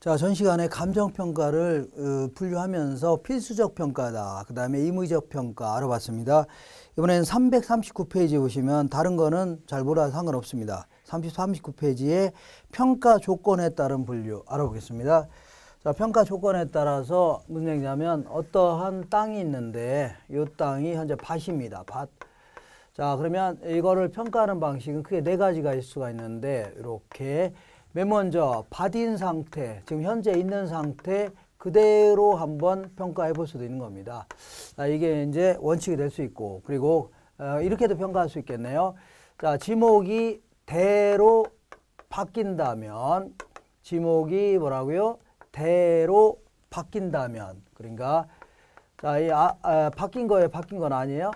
자, 전 시간에 감정평가를 분류하면서 필수적 평가다, 그 다음에 의무적 평가 알아봤습니다. 이번엔 339페이지 보시면 다른 거는 잘 몰라도 상관없습니다. 39페이지에 평가 조건에 따른 분류 알아보겠습니다. 자, 평가 조건에 따라서 무슨 얘기냐면 어떠한 땅이 있는데 이 땅이 현재 밭입니다. 밭. 자, 그러면 이거를 평가하는 방식은 크게 네 가지가 있을 수가 있는데 이렇게 맨 먼저 밭인 상태, 지금 현재 있는 상태 그대로 한번 평가해 볼 수도 있는 겁니다. 이게 이제 원칙이 될 수 있고, 그리고 이렇게도 평가할 수 있겠네요. 자, 지목이 대로 바뀐다면, 지목이 뭐라고요? 대로 바뀐다면, 그러니까 자, 이 바뀐 거예요? 바뀐 건 아니에요?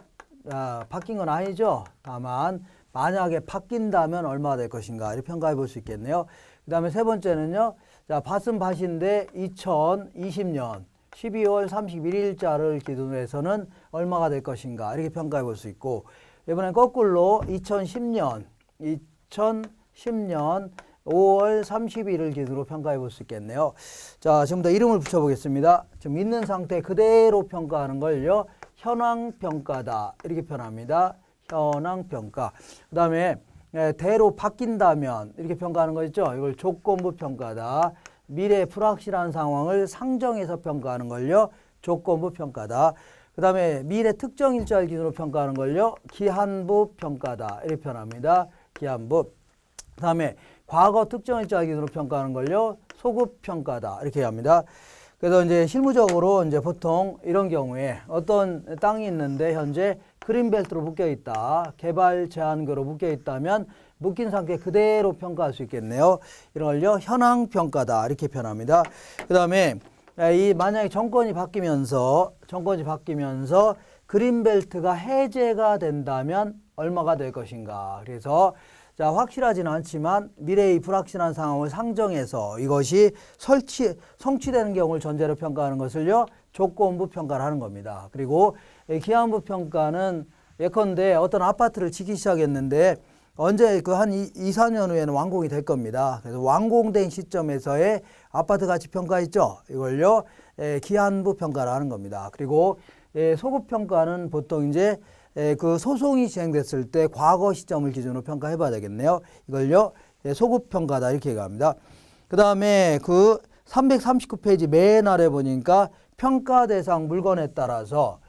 바뀐 건 아니죠. 다만 만약에 바뀐다면 얼마가 될 것인가 이렇게 평가해 볼 수 있겠네요. 그 다음에 세 번째는요. 자, 밭은 밭인데 2020년 12월 31일자를 기준으로 해서는 얼마가 될 것인가 이렇게 평가해 볼 수 있고, 이번엔 거꾸로 2010년 5월 30일을 기준으로 평가해 볼 수 있겠네요. 자, 지금부터 이름을 붙여보겠습니다. 지금 있는 상태 그대로 평가하는 걸요, 현황평가다 이렇게 표현합니다. 현황평가. 그 다음에 대로 바뀐다면 이렇게 평가하는 거 있죠. 이걸 조건부 평가다. 미래 불확실한 상황을 상정해서 평가하는 걸요, 조건부 평가다. 그 다음에 미래 특정 일자를 기준으로 평가하는 걸요, 기한부 평가다 이렇게 표현합니다. 기한부. 그 다음에 과거 특정 일자 기준으로 평가하는 걸요, 소급 평가다 이렇게 합니다. 그래서 이제 실무적으로 이제 보통 이런 경우에 어떤 땅이 있는데 현재 그린벨트로 묶여 있다, 개발 제한구로 묶여 있다면 묶인 상태 그대로 평가할 수 있겠네요. 이런 걸요, 현황 평가다 이렇게 표현합니다. 그 다음에 이 만약에 정권이 바뀌면서 그린벨트가 해제가 된다면 얼마가 될 것인가. 그래서 자, 확실하지는 않지만 미래의 불확실한 상황을 상정해서 이것이 성취되는 경우를 전제로 평가하는 것을요, 조건부 평가를 하는 겁니다. 그리고 기한부 평가는 예컨대 어떤 아파트를 짓기 시작했는데 언제 그 한 2, 4년 후에는 완공이 될 겁니다. 그래서 완공된 시점에서의 아파트 가치 평가 있죠. 이걸요, 기한부 평가를 하는 겁니다. 그리고 소급 평가는 보통 이제 그 소송이 진행됐을 때 과거 시점을 기준으로 평가해 봐야 되겠네요. 이걸요, 소급 평가다 이렇게 얘기합니다. 그 다음에 그 339페이지 맨 아래 보니까 평가 대상 물건에 따라서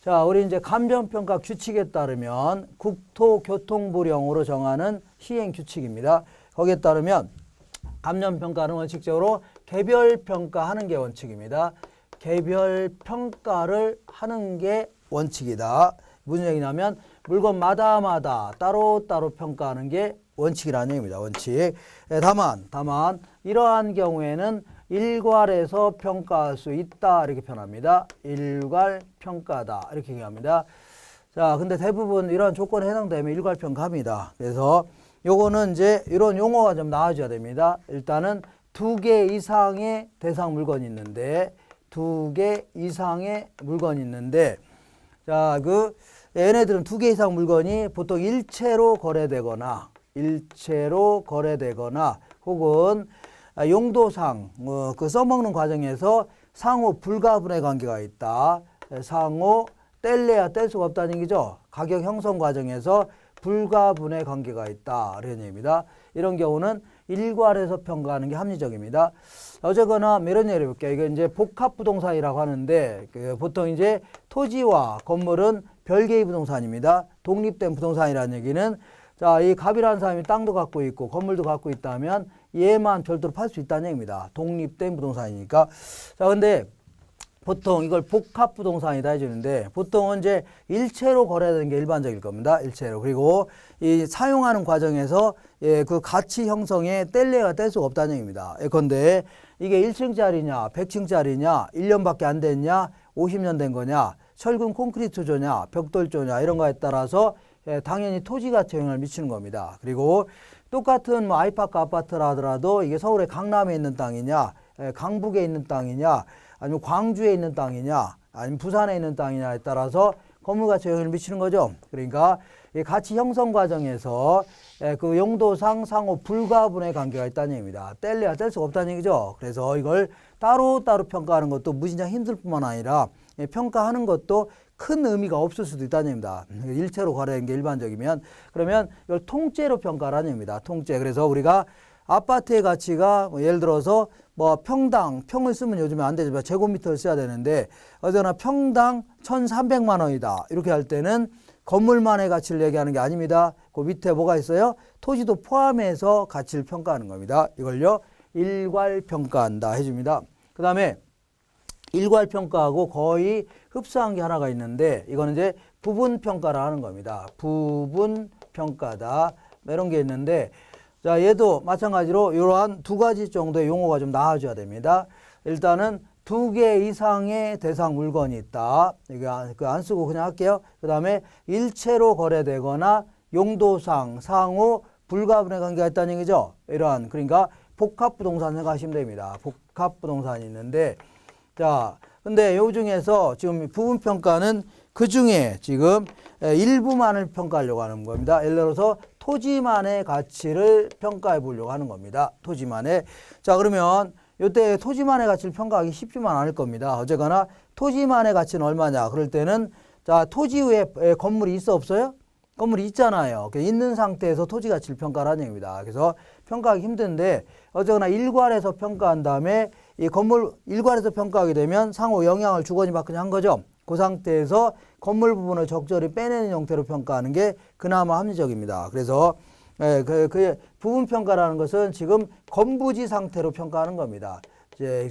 자, 우리 이제 감정평가 규칙에 따르면 국토교통부령으로 정하는 시행 규칙입니다. 거기에 따르면 감정평가는 원칙적으로 개별평가하는 게 원칙입니다. 개별 평가를 하는 게 원칙이다. 무슨 얘기냐면 물건마다 따로따로 평가하는 게 원칙이라는 얘기입니다. 원칙. 다만 이러한 경우에는 일괄해서 평가할 수 있다 이렇게 표현합니다. 일괄 평가다 이렇게 얘기합니다. 자, 근데 대부분 이러한 조건에 해당되면 일괄 평가합니다. 그래서 요거는 이제 이런 용어가 좀 나와줘야 됩니다. 일단은 2개 이상의 대상 물건이 있는데 자, 얘네들은 2개 이상 물건이 보통 일체로 거래되거나 혹은 용도상 그 써먹는 과정에서 상호 불가분의 관계가 있다. 상호 뗄래야 뗄 수가 없다는 얘기죠. 가격 형성 과정에서 불가분의 관계가 있다 이런 얘기입니다. 이런 경우는 일괄해서 평가하는 게 합리적입니다. 어쨌거나 이런 예를 볼게요. 이게 이제 복합부동산이라고 하는데 보통 이제 토지와 건물은 별개의 부동산입니다. 독립된 부동산이라는 얘기는 자, 이 갑이라는 사람이 땅도 갖고 있고 건물도 갖고 있다면 얘만 별도로 팔 수 있다는 얘기입니다. 독립된 부동산이니까. 자, 근데 보통 이걸 복합부동산이다 해주는데 보통은 이제 일체로 거래되는 게 일반적일 겁니다. 일체로. 그리고 이 사용하는 과정에서 그 가치 형성에 뗄래야 뗄 수가 없다는 얘기입니다. 예컨대 이게 1층짜리냐 100층짜리냐 1년밖에 안 됐냐 50년 된 거냐 철근 콘크리트조냐 벽돌조냐 이런 거에 따라서 당연히 토지 가치 영향을 미치는 겁니다. 그리고 똑같은 뭐 아이파크 아파트라 하더라도 이게 서울의 강남에 있는 땅이냐 강북에 있는 땅이냐 아니면 광주에 있는 땅이냐 아니면 부산에 있는 땅이냐에 따라서 건물 가치에 영향을 미치는 거죠. 그러니까 이 가치 형성 과정에서 그 용도상 상호 불가분의 관계가 있다는 얘기입니다. 뗄래야 뗄 수가 없다는 얘기죠. 그래서 이걸 따로따로 평가하는 것도 무진장 힘들 뿐만 아니라 평가하는 것도 큰 의미가 없을 수도 있다는 얘기입니다. 일체로 거래된 게 일반적이면 그러면 이걸 통째로 평가하는 얘기입니다. 통째. 그래서 우리가 아파트의 가치가 뭐 예를 들어서 뭐 평당, 평을 쓰면 요즘에 안 되지만 제곱미터를 써야 되는데 어제나 평당 1,300만 원이다. 이렇게 할 때는 건물만의 가치를 얘기하는 게 아닙니다. 그 밑에 뭐가 있어요? 토지도 포함해서 가치를 평가하는 겁니다. 이걸요 일괄 평가한다 해줍니다. 그 다음에 일괄 평가하고 거의 흡사한 게 하나가 있는데 이거는 이제 부분 평가라 하는 겁니다. 부분 평가다 이런 게 있는데 자 얘도 마찬가지로 이러한 두 가지 정도의 용어가 좀 나와줘야 됩니다. 일단은 2개 이상의 대상 물건이 있다. 이거 안 쓰고 그냥 할게요. 그 다음에 일체로 거래되거나 용도상 상호 불가분의 관계가 있다는 얘기죠. 이러한 그러니까 복합부동산 생각하시면 됩니다. 복합부동산이 있는데 자 근데 요 중에서 지금 부분평가는 그 중에 지금 일부만을 평가하려고 하는 겁니다. 예를 들어서 토지만의 가치를 평가해 보려고 하는 겁니다. 토지만의. 자 그러면 이때 토지만의 가치를 평가하기 쉽지만 않을 겁니다. 어쨌거나 토지만의 가치는 얼마냐. 그럴 때는 자 토지 위에 건물이 있어 없어요? 건물이 있잖아요. 있는 상태에서 토지 가치를 평가하는 얘기입니다. 그래서 평가하기 힘든데 어쨌거나 일괄해서 평가한 다음에 이 건물 일괄해서 평가하게 되면 상호 영향을 주거니 받거니 한 거죠. 그 상태에서 건물 부분을 적절히 빼내는 형태로 평가하는 게 그나마 합리적입니다. 그래서 그 부분 평가라는 것은 지금 건부지 상태로 평가하는 겁니다.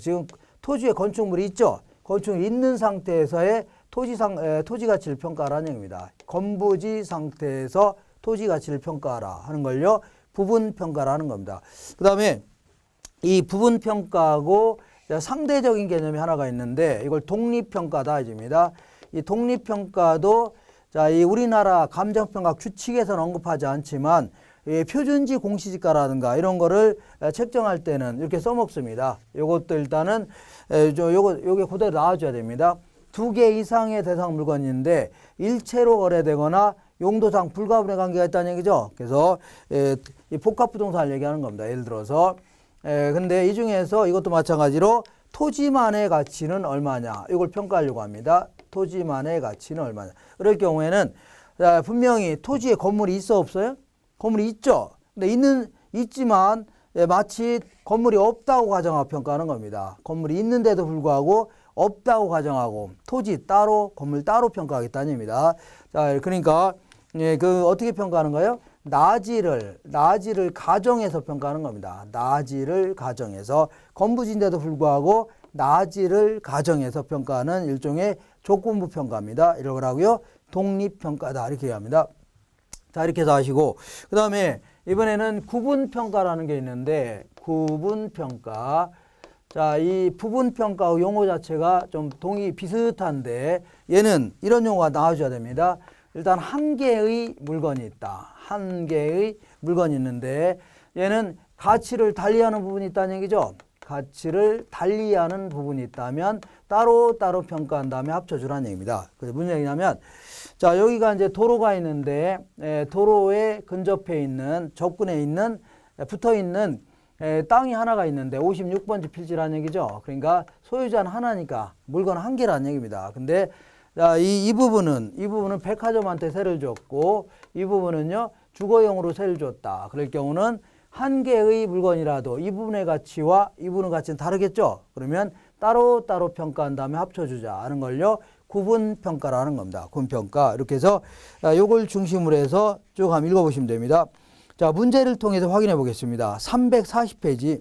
지금 토지에 건축물이 있죠. 건축물이 있는 상태에서의 토지 가치를 평가하라는 얘기입니다. 건부지 상태에서 토지 가치를 평가하라 하는 걸요. 부분 평가라는 겁니다. 그 다음에 이 부분 평가하고 상대적인 개념이 하나가 있는데 이걸 독립평가다 해줍니다. 이 독립평가도 자, 이 우리나라 감정평가 규칙에서는 언급하지 않지만 이 표준지 공시지가라든가 이런 거를 책정할 때는 이렇게 써먹습니다. 요것도 일단은 요게 그대로 나와줘야 됩니다. 2개 이상의 대상 물건인데 일체로 거래되거나 용도상 불가분의 관계가 있다는 얘기죠. 그래서 이 복합부동산을 얘기하는 겁니다. 예를 들어서 근데 이 중에서 이것도 마찬가지로 토지만의 가치는 얼마냐 이걸 평가하려고 합니다. 토지만의 가치는 얼마냐. 그럴 경우에는 분명히 토지에 건물이 있어 없어요? 건물이 있죠. 근데 있지만 마치 건물이 없다고 가정하고 평가하는 겁니다. 건물이 있는데도 불구하고 없다고 가정하고 토지 따로 건물 따로 평가하겠다는 얘기입니다. 자 그러니까 그 어떻게 평가하는 거예요? 나지를 가정해서 평가하는 겁니다. 나지를 가정해서 건부지인데도 불구하고 나지를 가정해서 평가하는 일종의 조건부 평가입니다. 이런 거라고요. 독립평가다 이렇게 얘기합니다. 자 이렇게 해서 하시고 그 다음에 이번에는 구분평가라는 게 있는데 구분평가 자 이 부분평가 용어 자체가 좀 비슷한데 얘는 이런 용어가 나와줘야 됩니다. 일단 한 개의 물건이 있다. 한 개의 물건이 있는데 얘는 가치를 달리하는 부분이 있다는 얘기죠. 가치를 달리하는 부분이 있다면 따로따로 평가한 다음에 합쳐주라는 얘기입니다. 그래서 무슨 얘기냐면 자 여기가 이제 도로가 있는데 도로에 근접해 있는 접근해 있는 붙어 있는 땅이 하나가 있는데 56번지 필지라는 얘기죠. 그러니까 소유자는 하나니까 물건 한 개라는 얘기입니다. 근데 이 부분은 백화점한테 세를 줬고 이 부분은요 주거용으로 세를 줬다. 그럴 경우는 한 개의 물건이라도 이 부분의 가치와 이 부분의 가치는 다르겠죠. 그러면 따로따로 평가한 다음에 합쳐주자 하는 걸요 구분평가라는 겁니다. 구분평가 이렇게 해서 요걸 중심으로 해서 쭉 한번 읽어보시면 됩니다. 자 문제를 통해서 확인해 보겠습니다. 340페이지에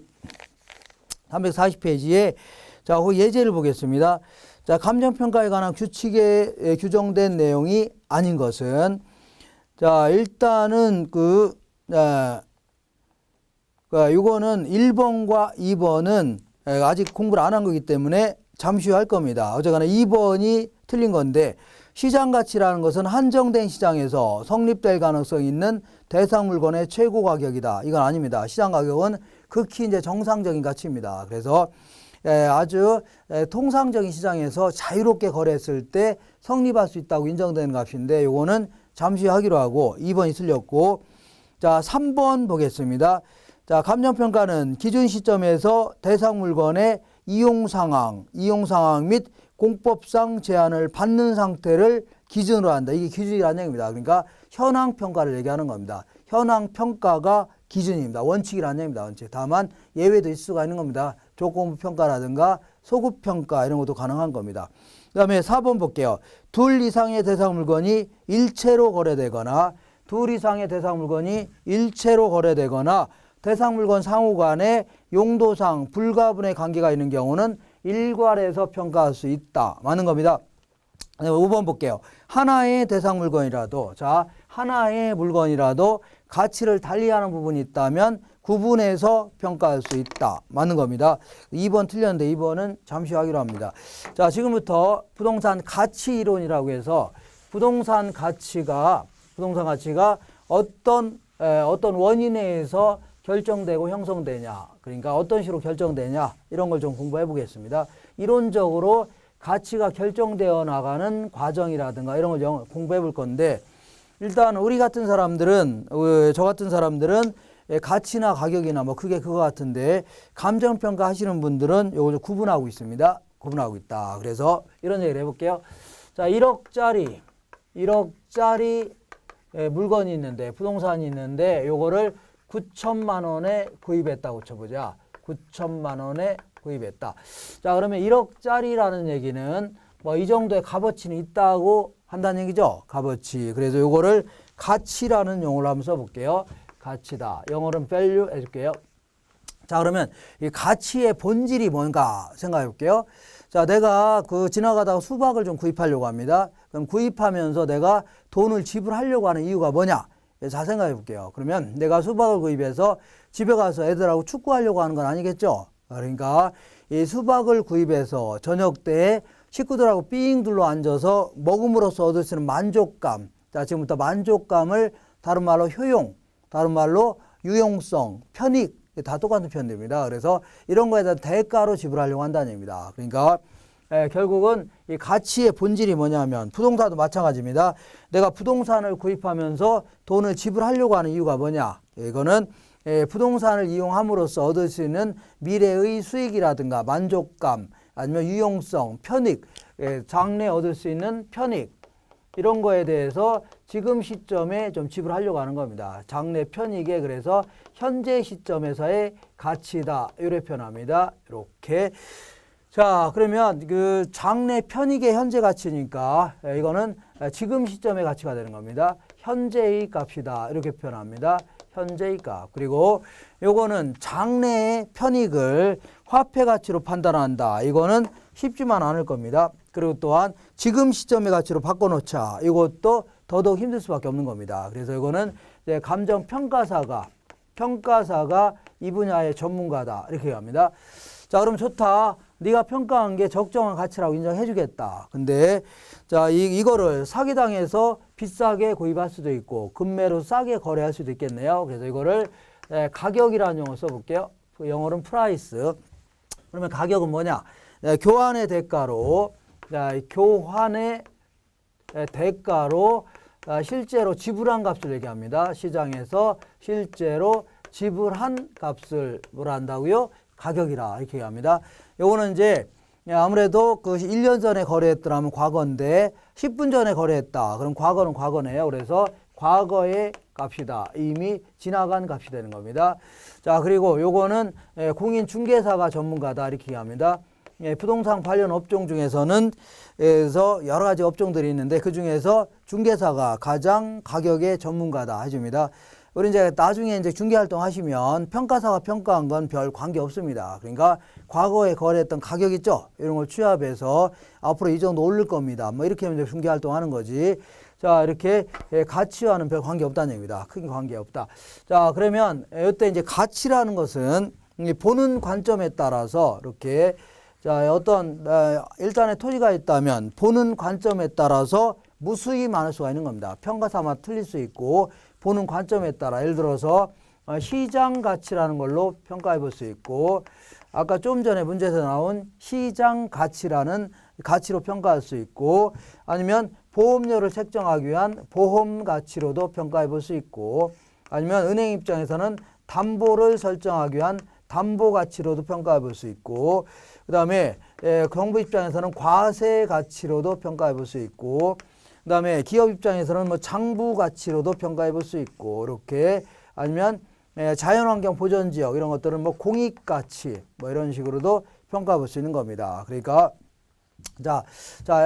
자 그 예제를 보겠습니다. 자 감정평가에 관한 규칙에 규정된 내용이 아닌 것은 자 일단은 이거는 1번과 2번은 아직 공부를 안 한 거기 때문에 잠시 후 할 겁니다. 어쨌거나 2번이 틀린 건데 시장가치라는 것은 한정된 시장에서 성립될 가능성이 있는 대상 물건의 최고 가격이다. 이건 아닙니다. 시장 가격은 극히 이제 정상적인 가치입니다. 그래서 아주 통상적인 시장에서 자유롭게 거래했을 때 성립할 수 있다고 인정되는 값인데 이거는 잠시 하기로 하고 2번이 틀렸고, 자 3번 보겠습니다. 자 감정평가는 기준 시점에서 대상 물건의 이용 상황 및 공법상 제한을 받는 상태를 기준으로 한다. 이게 기준이라는 얘기입니다. 그러니까 현황 평가를 얘기하는 겁니다. 현황 평가가 기준입니다. 원칙이라는 얘기입니다. 원칙. 다만 예외도 있을 수가 있는 겁니다. 조건부 평가라든가 소급 평가 이런 것도 가능한 겁니다. 그 다음에 4번 볼게요. 둘 이상의 대상 물건이 일체로 거래되거나 둘 이상의 대상 물건이 일체로 거래되거나 대상 물건 상호 간에 용도상 불가분의 관계가 있는 경우는 일괄해서 평가할 수 있다. 맞는 겁니다. 5번 볼게요. 하나의 대상 물건이라도, 자, 하나의 물건이라도 가치를 달리하는 부분이 있다면 구분해서 평가할 수 있다. 맞는 겁니다. 2번 틀렸는데 2번은 잠시 하기로 합니다. 자, 지금부터 부동산 가치 이론이라고 해서 부동산 가치가 어떤 원인에 의해서 결정되고 형성되냐, 그러니까 어떤 식으로 결정되냐, 이런 걸 좀 공부해 보겠습니다. 이론적으로 가치가 결정되어 나가는 과정이라든가 이런 걸 좀 공부해 볼 건데, 일단 우리 같은 사람들은, 저 같은 사람들은 가치나 가격이나 뭐 그게 그거 같은데, 감정평가 하시는 분들은 요걸 좀 구분하고 있습니다. 구분하고 있다. 그래서 이런 얘기를 해볼게요. 자, 1억짜리 물건이 있는데, 부동산이 있는데, 요거를 9천만 원에 구입했다고 쳐보자. 9천만 원에 구입했다. 자, 그러면 1억짜리라는 얘기는 뭐 이 정도의 값어치는 있다고 한다는 얘기죠. 값어치. 그래서 요거를 가치라는 용어로 한번 써볼게요. 가치다. 영어로는 value 해줄게요. 자, 그러면 이 가치의 본질이 뭔가 생각해 볼게요. 자, 내가 지나가다가 수박을 좀 구입하려고 합니다. 그럼 구입하면서 내가 돈을 지불하려고 하는 이유가 뭐냐? 잘 생각해 볼게요. 그러면 내가 수박을 구입해서 집에 가서 애들하고 축구하려고 하는 건 아니겠죠? 그러니까 이 수박을 구입해서 저녁 때 식구들하고 삥 둘러 앉아서 먹음으로써 얻을 수 있는 만족감. 자, 지금부터 만족감을 다른 말로 효용, 다른 말로 유용성, 편익, 다 똑같은 표현입니다. 그래서 이런 거에 대한 대가로 지불하려고 한다는 얘기입니다. 그러니까 결국은 이 가치의 본질이 뭐냐면 부동산도 마찬가지입니다. 내가 부동산을 구입하면서 돈을 지불하려고 하는 이유가 뭐냐? 이거는 부동산을 이용함으로써 얻을 수 있는 미래의 수익이라든가 만족감, 아니면 유용성, 편익, 장래 얻을 수 있는 편익, 이런 거에 대해서 지금 시점에 좀 지불하려고 하는 겁니다. 장래 편익에, 그래서 현재 시점에서의 가치다, 이렇게 표현합니다. 이렇게. 자, 그러면 그 장래 편익의 현재 가치니까 이거는 지금 시점의 가치가 되는 겁니다. 현재의 값이다, 이렇게 표현합니다. 현재의 값. 그리고 요거는 장래의 편익을 화폐 가치로 판단한다. 이거는 쉽지만 않을 겁니다. 그리고 또한 지금 시점의 가치로 바꿔놓자. 이것도 더더욱 힘들 수밖에 없는 겁니다. 그래서 이거는 이제 감정평가사가 이 분야의 전문가다, 이렇게 합니다. 자, 그럼 좋다. 네가 평가한 게 적정한 가치라고 인정해 주겠다. 근데 자, 이거를 사기당해서 비싸게 구입할 수도 있고 금매로 싸게 거래할 수도 있겠네요. 그래서 이거를 가격이라는 용어 써볼게요. 그 영어로는 프라이스. 그러면 가격은 뭐냐? 교환의 대가로, 교환의 대가로 실제로 지불한 값을 얘기합니다. 시장에서 실제로 지불한 값을 뭐라 한다고요? 가격이라, 이렇게 얘기합니다. 요거는 이제 아무래도 그 1년 전에 거래했더라면 과거인데 10분 전에 거래했다. 그럼 과거는 과거네요. 그래서 과거의 값이다. 이미 지나간 값이 되는 겁니다. 자, 그리고 요거는 공인중개사가 전문가다, 이렇게 얘기합니다. 부동산 관련 업종 중에서는 여러 가지 업종들이 있는데 그 중에서 중개사가 가장 가격의 전문가다 해줍니다. 우리 이제 나중에 이제 중개활동 하시면 평가사가 평가한 건 별 관계 없습니다. 그러니까 과거에 거래했던 가격 있죠? 이런 걸 취합해서 앞으로 이 정도 올릴 겁니다. 뭐 이렇게 하면 중개활동 하는 거지. 자, 이렇게 가치와는 별 관계 없다는 얘기입니다. 크게 관계 없다. 자, 그러면 이때 이제 가치라는 것은 보는 관점에 따라서 이렇게, 자, 어떤 일단의 토지가 있다면 보는 관점에 따라서 무수히 많을 수가 있는 겁니다. 평가사마다 틀릴 수 있고 보는 관점에 따라, 예를 들어서 시장 가치라는 걸로 평가해 볼 수 있고, 아까 좀 전에 문제에서 나온 시장 가치라는 가치로 평가할 수 있고, 아니면 보험료를 책정하기 위한 보험 가치로도 평가해 볼 수 있고, 아니면 은행 입장에서는 담보를 설정하기 위한 담보 가치로도 평가해 볼 수 있고, 그 다음에 정부 입장에서는 과세 가치로도 평가해 볼 수 있고, 그 다음에 기업 입장에서는 뭐 장부 가치로도 평가해 볼 수 있고, 이렇게, 아니면 자연환경 보전지역 이런 것들은 뭐 공익 가치 뭐 이런 식으로도 평가해 볼 수 있는 겁니다. 그러니까 자,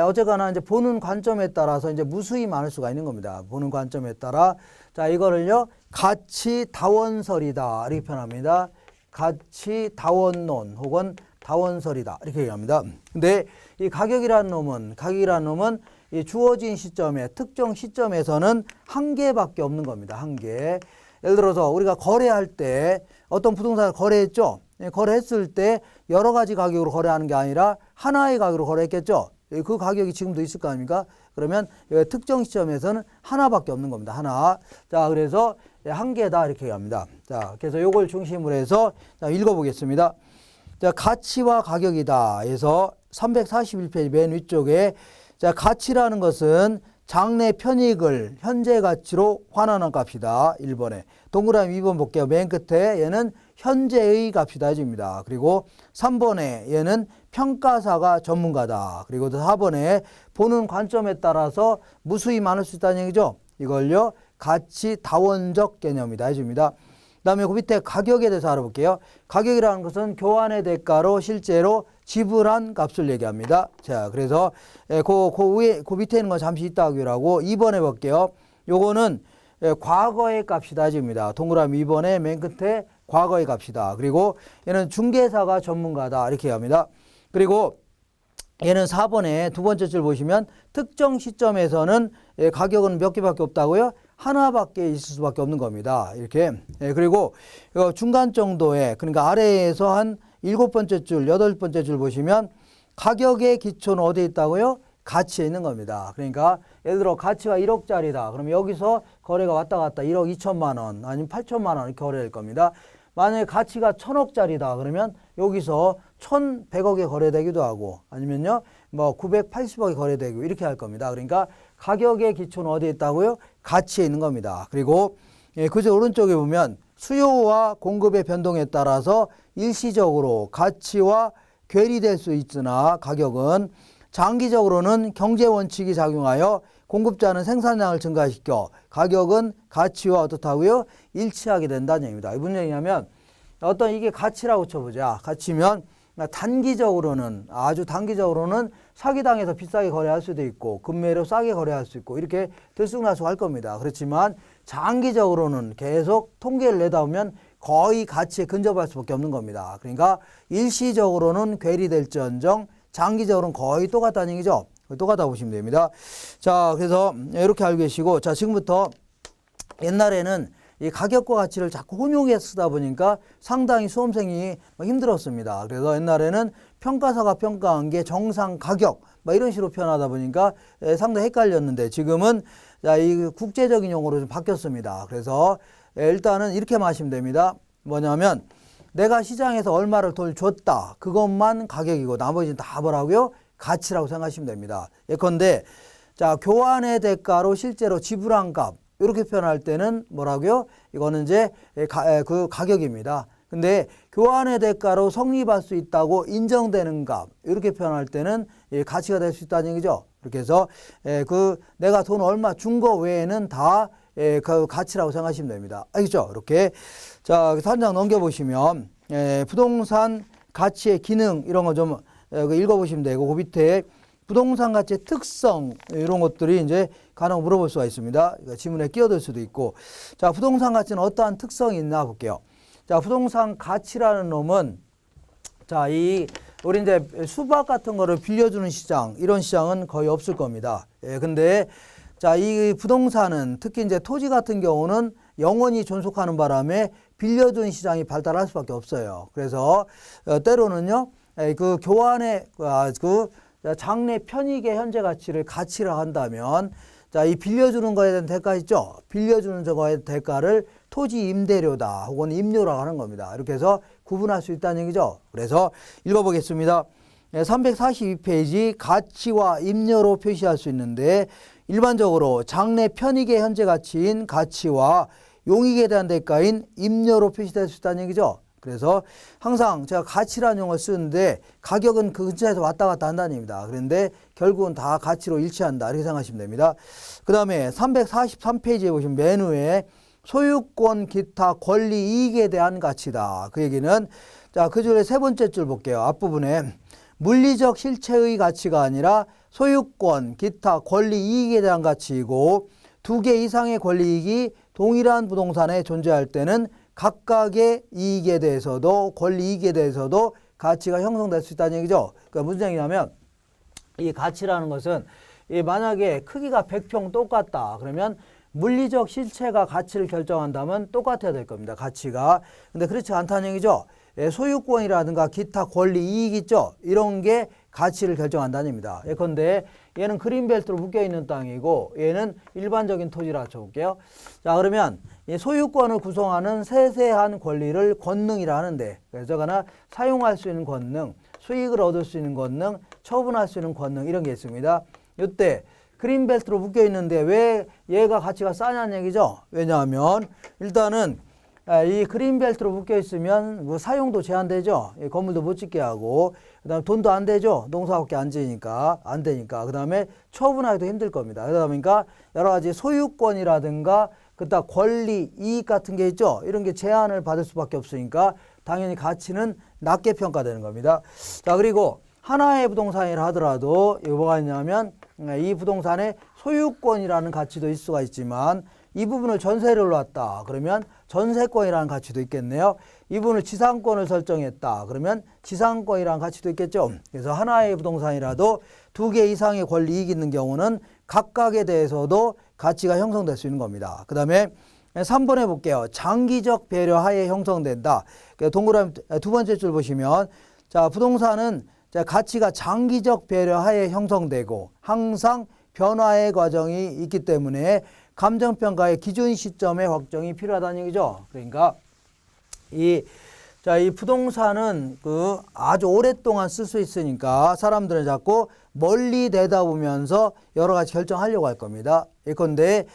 어쨌거나 이제 보는 관점에 따라서 이제 무수히 많을 수가 있는 겁니다. 보는 관점에 따라. 자, 이거를요, 가치 다원설이다. 이렇게 표현합니다. 가치 다원론 혹은 다원설이다. 이렇게 얘기합니다. 근데 이 가격이라는 놈은 이 주어진 시점에, 특정 시점에서는 한 개밖에 없는 겁니다. 한 개. 예를 들어서 우리가 거래할 때 어떤 부동산을 거래했죠. 거래했을 때 여러 가지 가격으로 거래하는 게 아니라 하나의 가격으로 거래했겠죠. 그 가격이 지금도 있을 거 아닙니까? 그러면 특정 시점에서는 하나밖에 없는 겁니다. 하나. 자, 그래서 한 개다 이렇게 얘기합니다. 자, 그래서 요걸 중심으로 해서 자, 읽어보겠습니다. 자, 가치와 가격이다 해서 341페이지 맨 위쪽에 자, 가치라는 것은 장래 편익을 현재 가치로 환원한 값이다. 1번에. 동그라미 2번 볼게요. 맨 끝에 얘는 현재의 값이다 해줍니다. 그리고 3번에 얘는 평가사가 전문가다. 그리고 4번에 보는 관점에 따라서 무수히 많을 수 있다는 얘기죠. 이걸요, 가치 다원적 개념이다 해줍니다. 그 다음에 그 밑에 가격에 대해서 알아볼게요. 가격이라는 것은 교환의 대가로 실제로 지불한 값을 얘기합니다. 자, 그래서 그 밑에 있는 건 잠시 이따 하기로 2번 해볼게요. 요거는 과거의 값이다 해줍니다. 동그라미 2번에 맨 끝에 과거의 값이다. 그리고 얘는 중개사가 전문가다 이렇게 합니다. 그리고 얘는 4번에 두 번째 줄 보시면 특정 시점에서는 가격은 몇 개밖에 없다고요? 하나밖에 있을 수밖에 없는 겁니다. 이렇게. 그리고 중간 정도에, 그러니까 아래에서 한 7번째 줄, 8번째 줄 보시면 가격의 기초는 어디에 있다고요? 가치에 있는 겁니다. 그러니까 예를 들어 가치가 1억짜리다. 그럼 여기서 거래가 왔다 갔다 1억 2천만 원 아니면 8천만 원 이렇게 거래될 겁니다. 만약에 가치가 1000억짜리다. 그러면 여기서 1100억에 거래되기도 하고 아니면요 뭐 980억에 거래되고 이렇게 할 겁니다. 그러니까 가격의 기초는 어디에 있다고요? 가치에 있는 겁니다. 그리고 그저 오른쪽에 보면 수요와 공급의 변동에 따라서 일시적으로 가치와 괴리될 수 있으나 가격은 장기적으로는 경제 원칙이 작용하여 공급자는 생산량을 증가시켜 가격은 가치와 어떻다고요? 일치하게 된다는 얘기입니다. 무슨 얘기냐면 어떤 이게 가치라고 쳐보자. 가치면 단기적으로는 아주 단기적으로는 사기당해서 비싸게 거래할 수도 있고 금매로 싸게 거래할 수 있고 이렇게 들쑥날쑥할 겁니다. 그렇지만 장기적으로는 계속 통계를 내다보면 거의 가치에 근접할 수밖에 없는 겁니다. 그러니까 일시적으로는 괴리될지언정 장기적으로는 거의 똑같다는 얘기죠. 똑같다 보시면 됩니다. 자, 그래서 이렇게 알고 계시고, 자, 지금부터 옛날에는 이 가격과 가치를 자꾸 혼용해서 쓰다 보니까 상당히 수험생이 힘들었습니다. 그래서 옛날에는 평가사가 평가한 게 정상 가격, 이런 식으로 표현하다 보니까 상당히 헷갈렸는데 지금은 이 국제적인 용어로 좀 바뀌었습니다. 그래서 일단은 이렇게 마시면 됩니다. 뭐냐면 내가 시장에서 얼마를 돈 줬다. 그것만 가격이고 나머지는 다 뭐라고요? 가치라고 생각하시면 됩니다. 예컨대 자, 교환의 대가로 실제로 지불한 값 이렇게 표현할 때는 뭐라고요? 이거는 이제 그 가격입니다. 근데 교환의 대가로 성립할 수 있다고 인정되는 값 이렇게 표현할 때는 가치가 될 수 있다는 얘기죠. 이렇게 해서 그 내가 돈 얼마 준 거 외에는 다 그 가치라고 생각하시면 됩니다. 알겠죠? 이렇게 자, 한 장 넘겨보시면 부동산 가치의 기능 이런 거 좀 읽어보시면 되고 그 밑에 부동산 가치의 특성 이런 것들이 이제 간혹 물어볼 수가 있습니다. 지문에 끼어들 수도 있고 자, 부동산 가치는 어떠한 특성이 있나 볼게요. 자, 부동산 가치라는 놈은 자, 우리 이제 수박 같은 거를 빌려주는 시장 이런 시장은 거의 없을 겁니다. 근데 자, 이 부동산은 특히 이제 토지 같은 경우는 영원히 존속하는 바람에 빌려준 시장이 발달할 수밖에 없어요. 그래서 때로는요, 그 교환의 그 장래 편익의 현재 가치를 가치라 한다면 자, 이 빌려주는 거에 대한 대가 있죠. 빌려주는 저거의 대가를 토지 임대료다 혹은 임료라고 하는 겁니다. 이렇게 해서 구분할 수 있다는 얘기죠. 그래서 읽어보겠습니다. 342페이지 가치와 임료로 표시할 수 있는데 일반적으로 장래 편익의 현재 가치인 가치와 용익에 대한 대가인 임료로 표시될 수 있다는 얘기죠. 그래서 항상 제가 가치라는 용어를 쓰는데 가격은 그 근처에서 왔다 갔다 한다는 얘기입니다. 그런데 결국은 다 가치로 일치한다. 이렇게 생각하시면 됩니다. 그 다음에 343페이지에 보시면 맨 위에 소유권, 기타, 권리, 이익에 대한 가치다. 그 얘기는 자, 그 줄의 세 번째 줄 볼게요. 앞부분에 물리적 실체의 가치가 아니라 소유권, 기타, 권리, 이익에 대한 가치이고 두 개 이상의 권리, 이익이 동일한 부동산에 존재할 때는 각각의 이익에 대해서도 권리, 이익에 대해서도 가치가 형성될 수 있다는 얘기죠. 그러니까 무슨 얘기냐면 이 가치라는 것은 만약에 크기가 100평 똑같다. 그러면 물리적 실체가 가치를 결정한다면 똑같아야 될 겁니다. 가치가. 근데 그렇지 않다는 얘기죠. 소유권이라든가 기타 권리, 이익 있죠. 이런 게 가치를 결정한다는 얘기입니다. 예컨대 얘는 그린벨트로 묶여있는 땅이고 얘는 일반적인 토지라 쳐볼게요. 자, 그러면 이 소유권을 구성하는 세세한 권리를 권능이라 하는데, 그래서 하나 사용할 수 있는 권능, 수익을 얻을 수 있는 권능, 처분할 수 있는 권능, 이런 게 있습니다. 이때 그린벨트로 묶여있는데 왜 얘가 가치가 싸냐는 얘기죠. 왜냐하면 일단은 이 그린벨트로 묶여있으면 뭐 사용도 제한되죠. 건물도 못 짓게 하고, 그 다음에 돈도 안 되죠. 농사밖에 안 지니까, 안 되니까. 그 다음에 처분하기도 힘들 겁니다. 그러다 보니까 여러 가지 소유권이라든가 그다음 권리, 이익 같은 게 있죠. 이런 게 제한을 받을 수밖에 없으니까 당연히 가치는 낮게 평가되는 겁니다. 자, 그리고 하나의 부동산이라 하더라도 이거 뭐가 있냐면 이 부동산의 소유권이라는 가치도 있을 수가 있지만 이 부분을 전세를 놨다. 그러면 전세권이라는 가치도 있겠네요. 이 부분을 지상권을 설정했다. 그러면 지상권이라는 가치도 있겠죠. 그래서 하나의 부동산이라도 두 개 이상의 권리, 이익이 있는 경우는 각각에 대해서도 가치가 형성될 수 있는 겁니다. 그 다음에 3번에 볼게요. 장기적 배려하에 형성된다. 동그라미 두 번째 줄 보시면 자, 부동산은 가치가 장기적 배려하에 형성되고 항상 변화의 과정이 있기 때문에 감정평가의 기준 시점의 확정이 필요하다는 얘기죠. 그러니까 이 부동산은 아주 오랫동안 쓸 수 있으니까 사람들은 자꾸 멀리 내다보면서 여러 가지 결정하려고 할 겁니다. 예컨대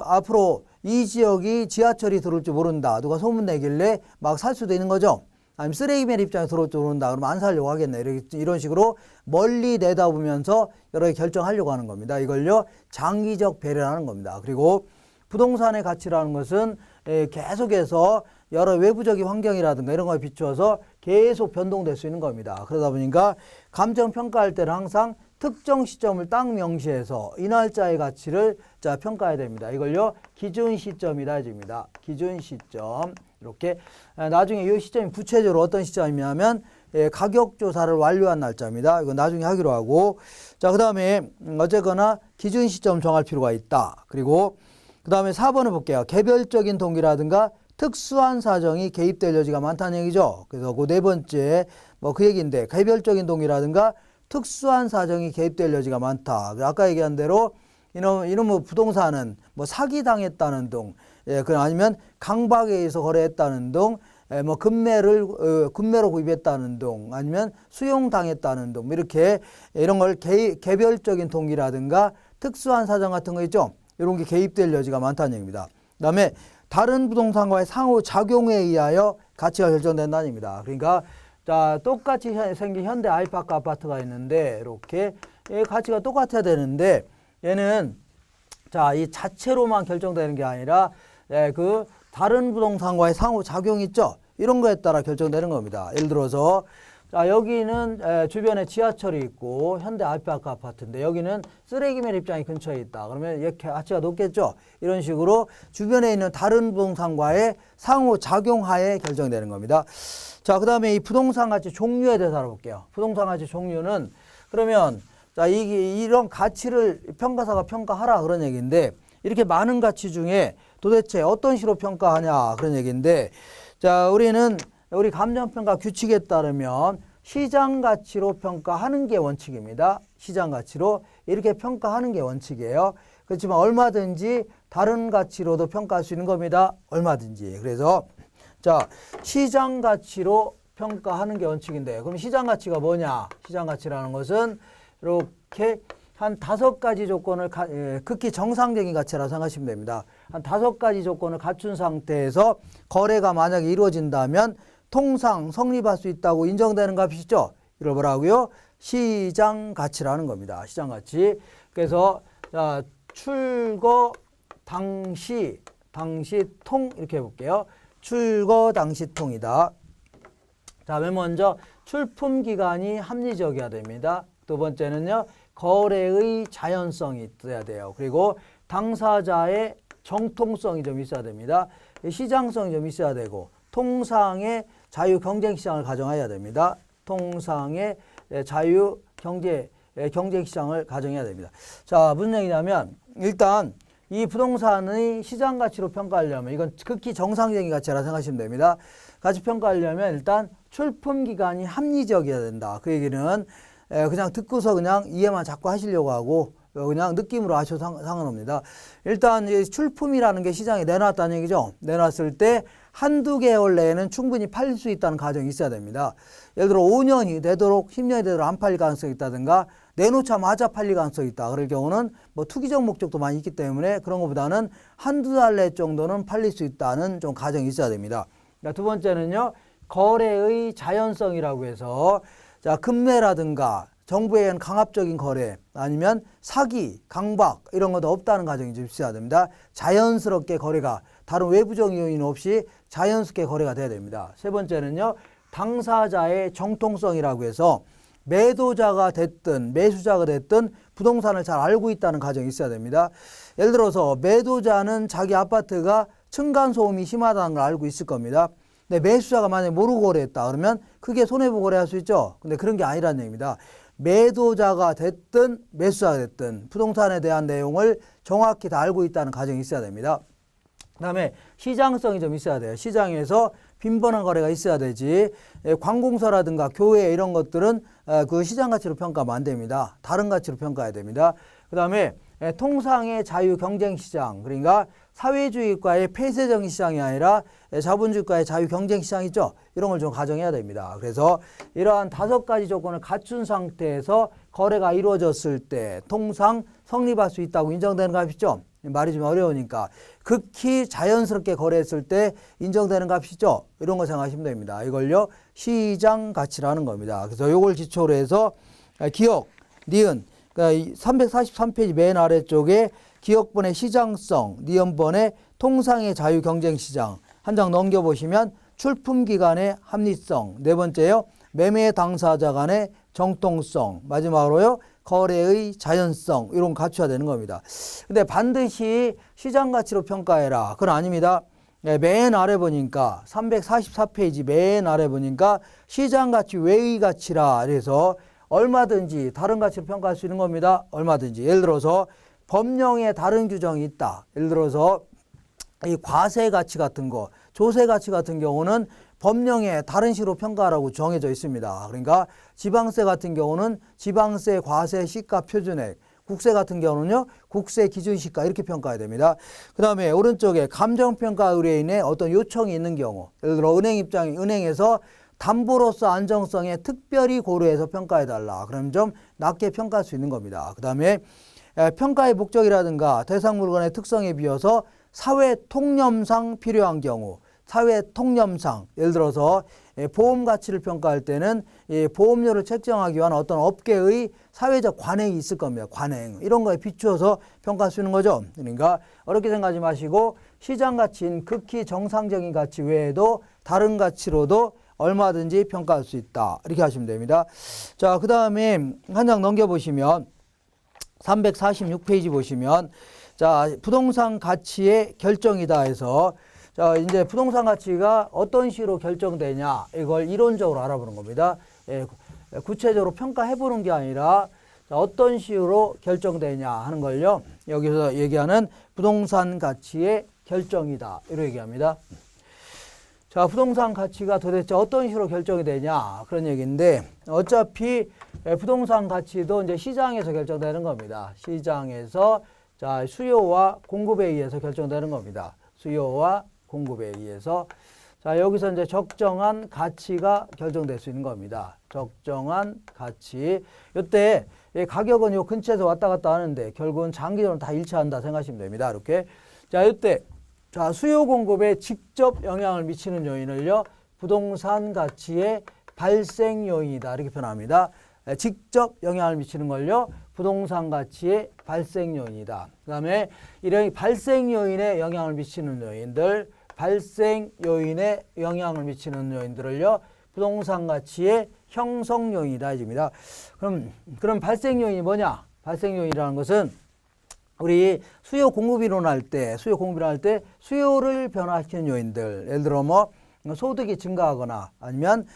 앞으로 이 지역이 지하철이 들어올 줄 모른다. 누가 소문 내길래 막 살 수도 있는 거죠. 아니면 쓰레기맨 입장에 들어올 줄 모른다. 그러면 안 살려고 하겠네. 이런 식으로 멀리 내다보면서 여러 개 결정하려고 하는 겁니다. 이걸요 장기적 배려라는 겁니다. 그리고 부동산의 가치라는 것은 계속해서 여러 외부적인 환경이라든가 이런 거에 비추어서 계속 변동될 수 있는 겁니다. 그러다 보니까 감정평가할 때는 항상 특정 시점을 딱 명시해서 이 날짜의 가치를 평가해야 됩니다. 이걸요 기준 시점이라 해줍니다. 기준 시점. 이렇게 나중에 이 시점이 구체적으로 어떤 시점이냐면 가격 조사를 완료한 날짜입니다. 이거 나중에 하기로 하고, 자, 그 다음에 어쨌거나 기준 시점 정할 필요가 있다. 그리고 그 다음에 4번을 볼게요. 개별적인 동기라든가 특수한 사정이 개입될 여지가 많다는 얘기죠. 그래서 그 네 번째 그 얘기인데 개별적인 동기라든가 특수한 사정이 개입될 여지가 많다. 아까 얘기한 대로 이놈의 부동산은 사기당했다는 등, 아니면 강박에 의해서 거래했다는 등, 금매로 구입했다는 등, 아니면 수용당했다는 등, 이렇게 이런 걸 개별적인 동기라든가 특수한 사정 같은 거 있죠. 이런 게 개입될 여지가 많다는 얘기입니다. 그 다음에 다른 부동산과의 상호작용에 의하여 가치가 결정된다는 얘기입니다. 그러니까 자, 똑같이 생긴 현대 아이파크 아파트가 있는데 이렇게 가치가 똑같아야 되는데 얘는 이 자체로만 결정되는 게 아니라 다른 부동산과의 상호작용 있죠. 이런 거에 따라 결정되는 겁니다. 예를 들어서 여기는 주변에 지하철이 있고 현대 아이파크 아파트인데 여기는 쓰레기맨 입장이 근처에 있다. 그러면 이렇게 가치가 높겠죠. 이런 식으로 주변에 있는 다른 부동산과의 상호작용 하에 결정되는 겁니다. 자, 그 다음에 이 부동산 가치 종류에 대해서 알아볼게요. 부동산 가치 종류는 그러면 이런 가치를 평가사가 평가하라 그런 얘기인데 이렇게 많은 가치 중에 도대체 어떤 식으로 평가하냐 그런 얘기인데 자, 우리 감정평가 규칙에 따르면 시장 가치로 평가하는 게 원칙입니다. 시장 가치로 이렇게 평가하는 게 원칙이에요. 그렇지만 얼마든지 다른 가치로도 평가할 수 있는 겁니다. 얼마든지. 그래서 자, 시장 가치로 평가하는 게 원칙인데 그럼 시장 가치가 뭐냐? 시장 가치라는 것은 이렇게 한 5가지 조건을 극히 정상적인 가치라고 생각하시면 됩니다. 한 5가지 조건을 갖춘 상태에서 거래가 만약에 이루어진다면 통상 성립할 수 있다고 인정되는 값이죠. 이걸 뭐라고요? 시장 가치라는 겁니다. 시장 가치. 그래서 자, 출거 당시 통 이렇게 해볼게요. 출거 당시 통이다. 자, 맨 먼저 출품 기간이 합리적이어야 됩니다. 두 번째는요, 거래의 자연성이 있어야 돼요. 그리고 당사자의 정통성이 좀 있어야 됩니다. 시장성이 좀 있어야 되고, 통상의 자유 경쟁 시장을 가정해야 됩니다. 통상의 자유 경쟁 시장을 가정해야 됩니다. 자, 무슨 얘기냐면 일단 이 부동산의 시장 가치로 평가하려면 이건 극히 정상적인 가치라 생각하시면 됩니다. 가치 평가하려면 일단 출품 기간이 합리적이어야 된다. 그 얘기는 그냥 듣고서 그냥 이해만 자꾸 하시려고 하고 그냥 느낌으로 하셔도 상관없습니다. 일단 출품이라는 게 시장에 내놨다는 얘기죠. 내놨을 때 한두 개월 내에는 충분히 팔릴 수 있다는 가정이 있어야 됩니다. 예를 들어 5년이 되도록 10년이 되도록 안 팔릴 가능성이 있다든가 내놓자마자 팔릴 가능성이 있다. 그럴 경우는 뭐 투기적 목적도 많이 있기 때문에 그런 것보다는 한두 달 내 정도는 팔릴 수 있다는 좀 가정이 있어야 됩니다. 두 번째는요, 거래의 자연성이라고 해서 자, 금매라든가 정부에 의한 강압적인 거래 아니면 사기, 강박 이런 것도 없다는 가정이 좀 있어야 됩니다. 자연스럽게 거래가 다른 외부적 요인 없이 자연스럽게 거래가 돼야 됩니다. 세 번째는요, 당사자의 정통성이라고 해서 매도자가 됐든 매수자가 됐든 부동산을 잘 알고 있다는 가정이 있어야 됩니다. 예를 들어서 매도자는 자기 아파트가 층간소음이 심하다는 걸 알고 있을 겁니다. 근데 매수자가 만약에 모르고 거래했다 그러면 크게 손해보고 거래할 수 있죠. 근데 그런 게 아니라는 얘기입니다. 매도자가 됐든 매수자가 됐든 부동산에 대한 내용을 정확히 다 알고 있다는 가정이 있어야 됩니다. 그 다음에 시장성이 좀 있어야 돼요. 시장에서 빈번한 거래가 있어야 되지. 관공서라든가 교회 이런 것들은 그 시장 가치로 평가하면 안 됩니다. 다른 가치로 평가해야 됩니다. 그 다음에 통상의 자유 경쟁 시장, 그러니까 사회주의과의 폐쇄적인 시장이 아니라 자본주의과의 자유 경쟁 시장 있죠. 이런 걸 좀 가정해야 됩니다. 그래서 이러한 5가지 조건을 갖춘 상태에서 거래가 이루어졌을 때 통상 성립할 수 있다고 인정되는 값이죠. 말이 좀 어려우니까 극히 자연스럽게 거래했을 때 인정되는 값이죠. 이런 거 생각하시면 됩니다. 이걸요 시장 가치라는 겁니다. 그래서 이걸 기초로 해서 기억, 니은, 그러니까 343페이지 맨 아래쪽에 기억번의 시장성, 니은번의 통상의 자유 경쟁 시장 한 장 넘겨보시면 출품 기간의 합리성, 네 번째요 매매 당사자 간의 정통성, 마지막으로요 거래의 자연성 이런 거 갖춰야 되는 겁니다. 근데 반드시 시장 가치로 평가해라. 그건 아닙니다. 맨 아래 보니까 344페이지 맨 아래 보니까 시장 가치 외의 가치라 그래서 얼마든지 다른 가치로 평가할 수 있는 겁니다. 얼마든지. 예를 들어서 법령에 다른 규정이 있다. 예를 들어서 이 과세 가치 같은 거, 조세 가치 같은 경우는 법령에 다른 식으로 평가하라고 정해져 있습니다. 그러니까 지방세 같은 경우는 지방세, 과세, 시가, 표준액, 국세 같은 경우는요 국세, 기준시가 이렇게 평가해야 됩니다. 그 다음에 오른쪽에 감정평가 의뢰인의 어떤 요청이 있는 경우, 예를 들어 은행에서 담보로서 안정성에 특별히 고려해서 평가해달라. 그럼 좀 낮게 평가할 수 있는 겁니다. 그 다음에 평가의 목적이라든가 대상 물건의 특성에 비해서 사회 통념상 필요한 경우, 사회 통념상 예를 들어서 보험 가치를 평가할 때는 보험료를 책정하기 위한 어떤 업계의 사회적 관행이 있을 겁니다. 관행 이런 거에 비추어서 평가할 수 있는 거죠. 그러니까 어렵게 생각하지 마시고 시장 가치인 극히 정상적인 가치 외에도 다른 가치로도 얼마든지 평가할 수 있다. 이렇게 하시면 됩니다. 자, 그 다음에 한 장 넘겨보시면 346페이지 보시면 자, 부동산 가치의 결정이다 해서 자, 이제 부동산 가치가 어떤 식으로 결정되냐 이걸 이론적으로 알아보는 겁니다. 구체적으로 평가해 보는 게 아니라 자, 어떤 식으로 결정되냐 하는 걸요. 여기서 얘기하는 부동산 가치의 결정이다. 이렇게 얘기합니다. 자, 부동산 가치가 도대체 어떤 식으로 결정이 되냐 그런 얘기인데 어차피 부동산 가치도 이제 시장에서 결정되는 겁니다. 시장에서 자, 수요와 공급에 의해서 결정되는 겁니다. 수요와 공급에 의해서 자, 여기서 이제 적정한 가치가 결정될 수 있는 겁니다. 적정한 가치. 이때 가격은 요 근처에서 왔다 갔다 하는데 결국은 장기적으로 다 일치한다 생각하시면 됩니다. 이렇게. 자, 이때 자, 수요 공급에 직접 영향을 미치는 요인을요. 부동산 가치의 발생 요인이다. 이렇게 표현합니다. 직접 영향을 미치는 걸요. 부동산 가치의 발생 요인이다. 그다음에 이런 발생 요인에 영향을 미치는 요인들, 발생 요인에 영향을 미치는 요인들을요. 부동산 가치의 형성 요인이다. 이겁니다. 그럼 발생 요인이 뭐냐? 발생 요인이라는 것은 우리 수요 공급 이론할 때 수요를 변화시키는 요인들, 예를 들어 뭐 소득이 증가하거나 아니면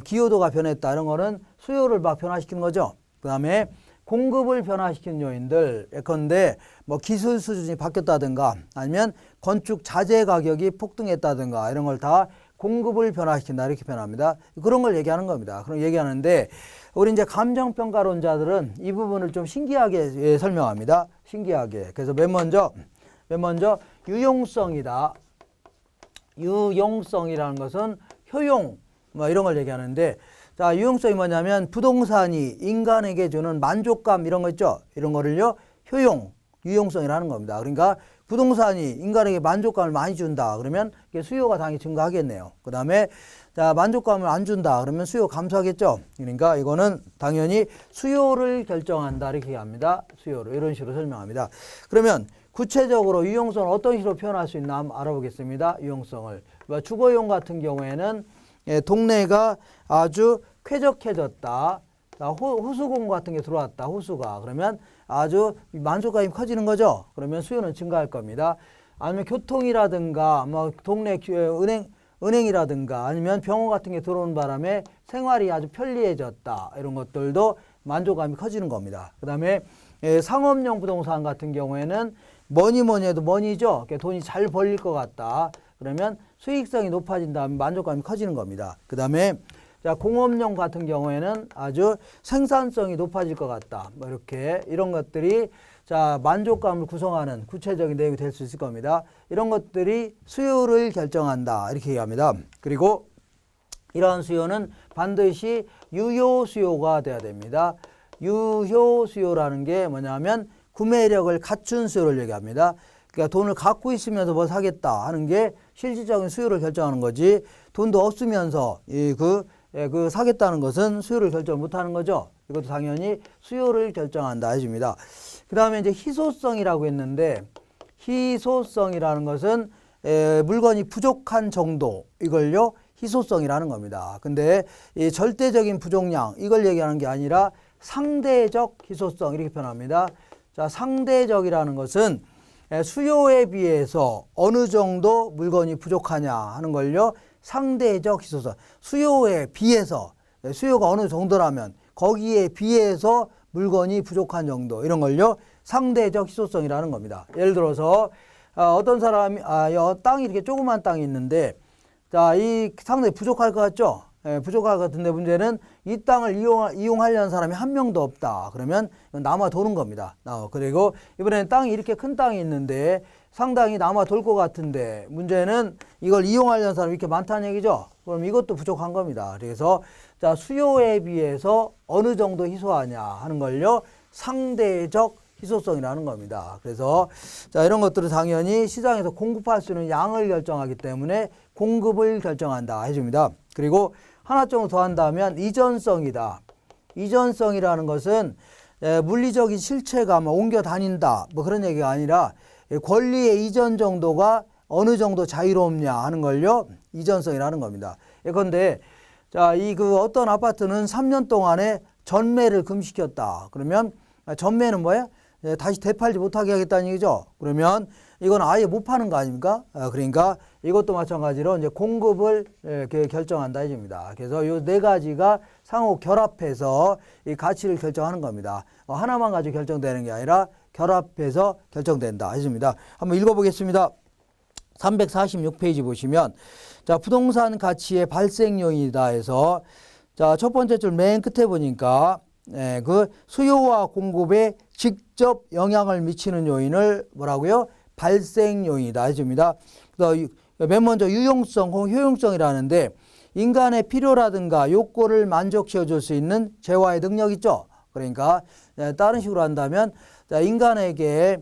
기여도가 변했다 이런 거는 수요를 막 변화시키는 거죠. 그다음에 공급을 변화시키는 요인들, 예컨대 뭐 기술 수준이 바뀌었다든가 아니면 건축 자재 가격이 폭등했다든가 이런 걸 다 공급을 변화시킨다 이렇게 표현합니다. 그런 걸 얘기하는 겁니다. 그럼 얘기하는데 우리 이제 감정평가론자들은 이 부분을 좀 신기하게 설명합니다. 신기하게. 그래서 맨 먼저 유용성이다. 유용성이라는 것은 효용 뭐 이런 걸 얘기하는데 자, 유용성이 뭐냐면 부동산이 인간에게 주는 만족감 이런 거 있죠. 이런 거를요. 유용성이라는 겁니다. 그러니까 부동산이 인간에게 만족감을 많이 준다. 그러면 수요가 당연히 증가하겠네요. 그 다음에 자, 만족감을 안 준다. 그러면 수요 감소하겠죠. 그러니까 이거는 당연히 수요를 결정한다. 이렇게 얘기합니다. 수요를 이런 식으로 설명합니다. 그러면 구체적으로 유용성을 어떤 식으로 표현할 수 있나 한번 알아보겠습니다. 유용성을. 주거용 같은 경우에는 동네가 아주 쾌적해졌다. 호수공 같은 게 들어왔다. 호수가. 그러면 아주 만족감이 커지는 거죠. 그러면 수요는 증가할 겁니다. 아니면 교통이라든가 뭐 동네 은행이라든가 아니면 병원 같은 게 들어오는 바람에 생활이 아주 편리해졌다. 이런 것들도 만족감이 커지는 겁니다. 그 다음에 상업용 부동산 같은 경우에는 뭐니 해도 뭐니죠. 돈이 잘 벌릴 것 같다. 그러면 수익성이 높아진다면 만족감이 커지는 겁니다. 그 다음에 자, 공업용 같은 경우에는 아주 생산성이 높아질 것 같다. 뭐 이렇게 이런 것들이 자, 만족감을 구성하는 구체적인 내용이 될 수 있을 겁니다. 이런 것들이 수요를 결정한다. 이렇게 얘기합니다. 그리고 이러한 수요는 반드시 유효 수요가 돼야 됩니다. 유효 수요라는 게 뭐냐면 구매력을 갖춘 수요를 얘기합니다. 그러니까 돈을 갖고 있으면서 뭐 사겠다 하는 게 실질적인 수요를 결정하는 거지 돈도 없으면서 그 사겠다는 것은 수요를 결정 못하는 거죠. 이것도 당연히 수요를 결정한다 해줍니다. 그 다음에 이제 희소성이라고 했는데 희소성이라는 것은 물건이 부족한 정도 이걸요 희소성이라는 겁니다. 근데 이 절대적인 부족량 이걸 얘기하는 게 아니라 상대적 희소성 이렇게 표현합니다. 자, 상대적이라는 것은 수요에 비해서 어느 정도 물건이 부족하냐 하는 걸요. 상대적 희소성. 수요에 비해서 수요가 어느 정도라면 거기에 비해서 물건이 부족한 정도 이런 걸요. 상대적 희소성이라는 겁니다. 예를 들어서 어떤 사람이 땅이 이렇게 조그만 땅이 있는데 자, 이 상당히 부족할 것 같죠? 부족할 것 같은데 문제는 이 땅을 이용하려는 사람이 한 명도 없다. 그러면 남아 도는 겁니다. 그리고 이번에는 땅이 이렇게 큰 땅이 있는데 상당히 남아 돌 것 같은데 문제는 이걸 이용하려는 사람이 이렇게 많다는 얘기죠. 그럼 이것도 부족한 겁니다. 그래서 자, 수요에 비해서 어느 정도 희소하냐 하는 걸요. 상대적 희소성이라는 겁니다. 그래서 자, 이런 것들은 당연히 시장에서 공급할 수 있는 양을 결정하기 때문에 공급을 결정한다 해줍니다. 그리고 하나 정도 더 한다면 이전성이다. 이전성이라는 것은 물리적인 실체가 옮겨 다닌다 뭐 그런 얘기가 아니라 권리의 이전 정도가 어느 정도 자유롭냐 하는 걸요. 이전성이라는 겁니다. 예컨대 자, 어떤 아파트는 3년 동안에 전매를 금지시켰다. 그러면 전매는 뭐예요? 다시 되팔지 못하게 하겠다는 얘기죠. 그러면 이건 아예 못 파는 거 아닙니까? 그러니까 이것도 마찬가지로 이제 공급을 결정한다 해줍니다. 그래서 이 네 가지가 상호 결합해서 이 가치를 결정하는 겁니다. 하나만 가지고 결정되는 게 아니라 결합해서 결정된다 해줍니다. 한번 읽어보겠습니다. 346페이지 보시면 자, 부동산 가치의 발생 요인이다 해서 자, 첫 번째 줄 맨 끝에 보니까 그 수요와 공급에 직접 영향을 미치는 요인을 뭐라고요? 발생 요인이다 해줍니다. 맨 먼저 유용성 혹은 효용성이라는데 인간의 필요라든가 욕구를 만족시켜 줄 수 있는 재화의 능력 있죠. 그러니까 다른 식으로 한다면 자, 인간에게